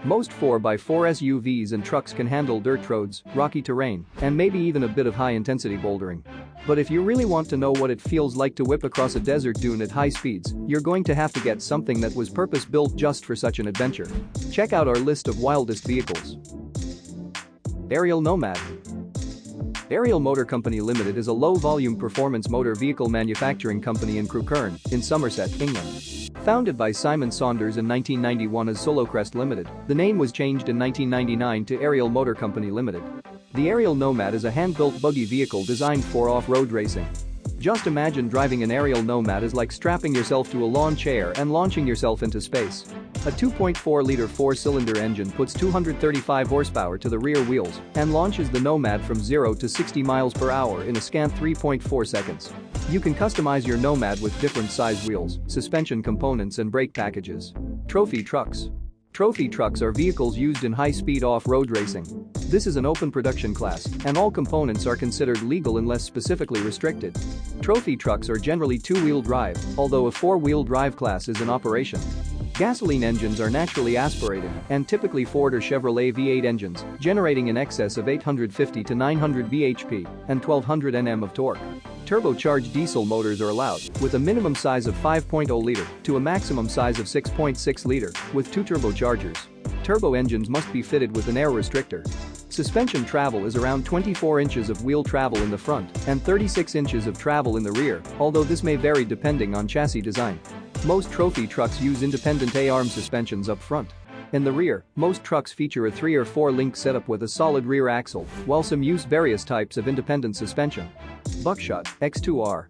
Most 4x4 SUVs and trucks can handle dirt roads, rocky terrain, and maybe even a bit of high-intensity bouldering. But if you really want to know what it feels like to whip across a desert dune at high speeds, you're going to have to get something that was purpose-built just for such an adventure. Check out our list of wildest vehicles. Ariel Nomad. Ariel Motor Company Limited is a low-volume performance motor vehicle manufacturing company in Crewkerne, in Somerset, England. Founded by Simon Saunders in 1991 as Solocrest Limited, the name was changed in 1999 to Ariel Motor Company Limited. The Ariel Nomad is a hand-built buggy vehicle designed for off-road racing. Just imagine driving an Ariel Nomad is like strapping yourself to a lawn chair and launching yourself into space. A 2.4-liter four-cylinder engine puts 235 horsepower to the rear wheels and launches the Nomad from 0 to 60 miles per hour in a scant 3.4 seconds. You can customize your Nomad with different size wheels, suspension components and brake packages. Trophy trucks. Trophy trucks are vehicles used in high-speed off-road racing. This is an open production class, and all components are considered legal unless specifically restricted. Trophy trucks are generally two-wheel drive, although a four-wheel drive class is in operation. Gasoline engines are naturally aspirated and typically Ford or Chevrolet V8 engines, generating in excess of 850 to 900 bhp and 1200 Nm of torque. Turbocharged diesel motors are allowed, with a minimum size of 5.0 liter to a maximum size of 6.6 liter, with two turbochargers. Turbo engines must be fitted with an air restrictor. Suspension travel is around 24 inches of wheel travel in the front and 36 inches of travel in the rear, although this may vary depending on chassis design. Most trophy trucks use independent A-arm suspensions up front. In the rear, most trucks feature a 3 or 4 link setup with a solid rear axle, while some use various types of independent suspension. Buckshot X2R.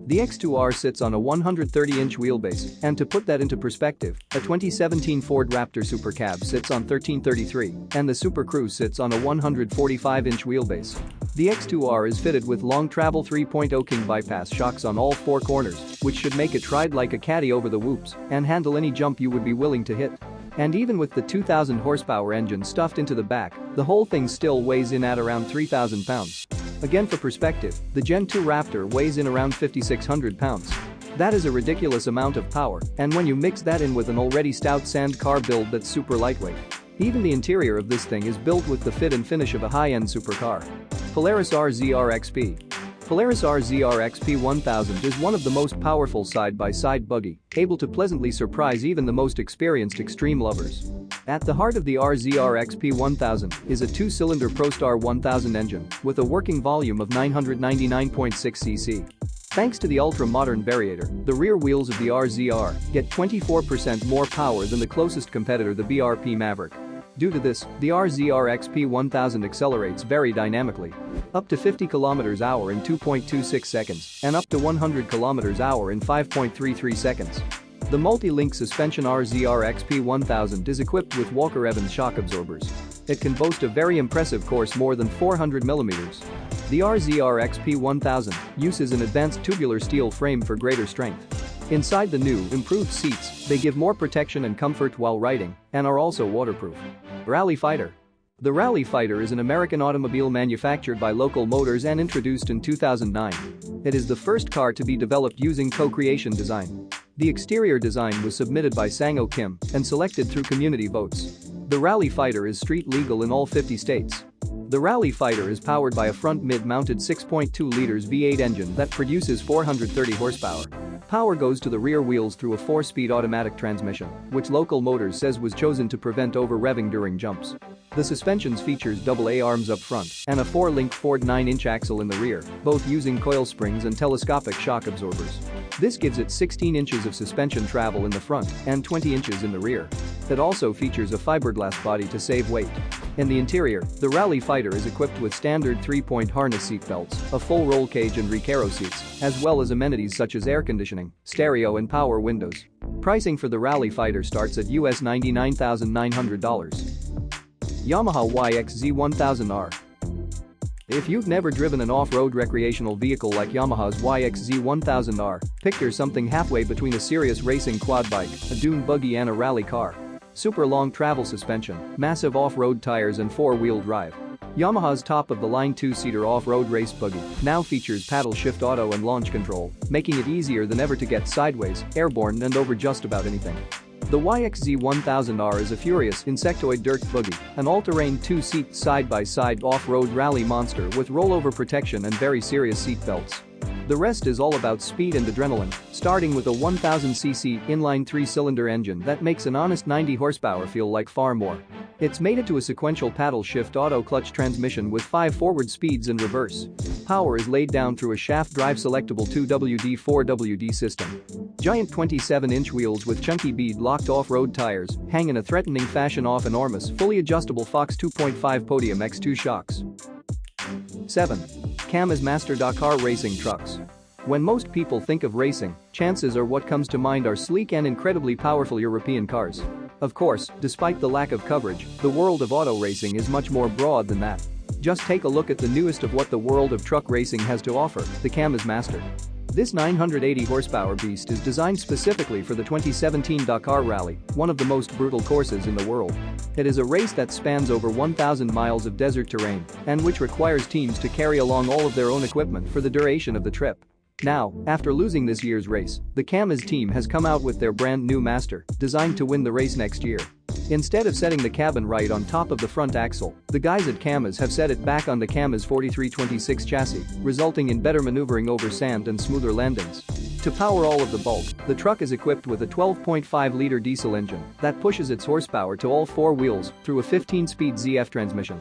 The X2R sits on a 130-inch wheelbase, and to put that into perspective, a 2017 Ford Raptor Super Cab sits on 1333, and the Super Cruise sits on a 145-inch wheelbase. The X2R is fitted with long travel 3.0 King bypass shocks on all 4 corners, which should make it ride like a caddy over the whoops and handle any jump you would be willing to hit. And even with the 2,000 horsepower engine stuffed into the back, the whole thing still weighs in at around 3,000 pounds. Again, for perspective, the Gen 2 Raptor weighs in around 5,600 pounds. That is a ridiculous amount of power, and when you mix that in with an already stout sand car build that's super lightweight. Even the interior of this thing is built with the fit and finish of a high-end supercar. Polaris RZR XP. Polaris RZR XP 1000 is one of the most powerful side-by-side buggy, able to pleasantly surprise even the most experienced extreme lovers. At the heart of the RZR XP 1000 is a 2-cylinder ProStar 1000 engine with a working volume of 999.6 cc. Thanks to the ultra-modern variator, the rear wheels of the RZR get 24% more power than the closest competitor, the BRP Maverick. Due to this, the RZR XP 1000 accelerates very dynamically, up to 50 km/h in 2.26 seconds and up to 100 km/h in 5.33 seconds. The multi-link suspension RZR XP 1000 is equipped with Walker Evans shock absorbers. It can boast a very impressive course more than 400 mm. The RZR XP 1000 uses an advanced tubular steel frame for greater strength. Inside the new, improved seats, they give more protection and comfort while riding and are also waterproof. Rally Fighter. The Rally Fighter is an American automobile manufactured by Local Motors and introduced in 2009. It is the first car to be developed using co-creation design. The exterior design was submitted by Sang-Oh Kim and selected through community votes. The Rally Fighter is street legal in all 50 states. The Rally Fighter is powered by a front mid-mounted 6.2 liters V8 engine that produces 430 horsepower. Power goes to the rear wheels through a 4-speed automatic transmission, which Local Motors says was chosen to prevent over-revving during jumps. The suspensions features double A-arms up front and a 4-link Ford 9-inch axle in the rear, both using coil springs and telescopic shock absorbers. This gives it 16 inches of suspension travel in the front and 20 inches in the rear. It also features a fiberglass body to save weight. In the interior, the Rally Fighter is equipped with standard 3-point harness seat belts, a full roll cage and recaro seats, as well as amenities such as air conditioning, stereo and power windows. Pricing for the Rally Fighter starts at US $99,900. Yamaha YXZ 1000R. If you've never driven an off-road recreational vehicle like Yamaha's YXZ 1000R, picture something halfway between a serious racing quad bike, a dune buggy and a rally car. Super long travel suspension, massive off-road tires and 4-wheel drive. Yamaha's top-of-the-line 2-seater off-road race buggy now features paddle shift auto and launch control, making it easier than ever to get sideways, airborne and over just about anything. The YXZ 1000R is a furious, insectoid dirt buggy, an all-terrain two-seat side-by-side off-road rally monster with rollover protection and very serious seat belts. The rest is all about speed and adrenaline, starting with a 1000cc inline 3-cylinder engine that makes an honest 90 horsepower feel like far more. It's mated to a sequential paddle shift auto clutch transmission with 5 forward speeds and reverse. Power is laid down through a shaft drive selectable 2WD-4WD system. Giant 27-inch wheels with chunky bead locked off-road tires hang in a threatening fashion off enormous fully adjustable Fox 2.5 Podium X2 shocks. 7. Kamaz Master Dakar Racing Trucks. When most people think of racing, chances are what comes to mind are sleek and incredibly powerful European cars. Of course, despite the lack of coverage, the world of auto racing is much more broad than that. Just take a look at the newest of what the world of truck racing has to offer, the Kamaz Master. This 980 horsepower beast is designed specifically for the 2017 Dakar Rally, one of the most brutal courses in the world. It is a race that spans over 1,000 miles of desert terrain and which requires teams to carry along all of their own equipment for the duration of the trip. Now, after losing this year's race, the Kamaz team has come out with their brand new Master, designed to win the race next year. Instead of setting the cabin right on top of the front axle, the guys at Kamaz have set it back on the Kamaz 4326 chassis, resulting in better maneuvering over sand and smoother landings. To power all of the bulk, the truck is equipped with a 12.5-liter diesel engine that pushes its horsepower to all 4 wheels through a 15-speed ZF transmission.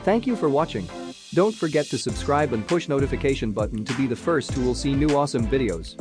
Thank you for watching. Don't forget to subscribe and push notification button to be the first who will see new awesome videos.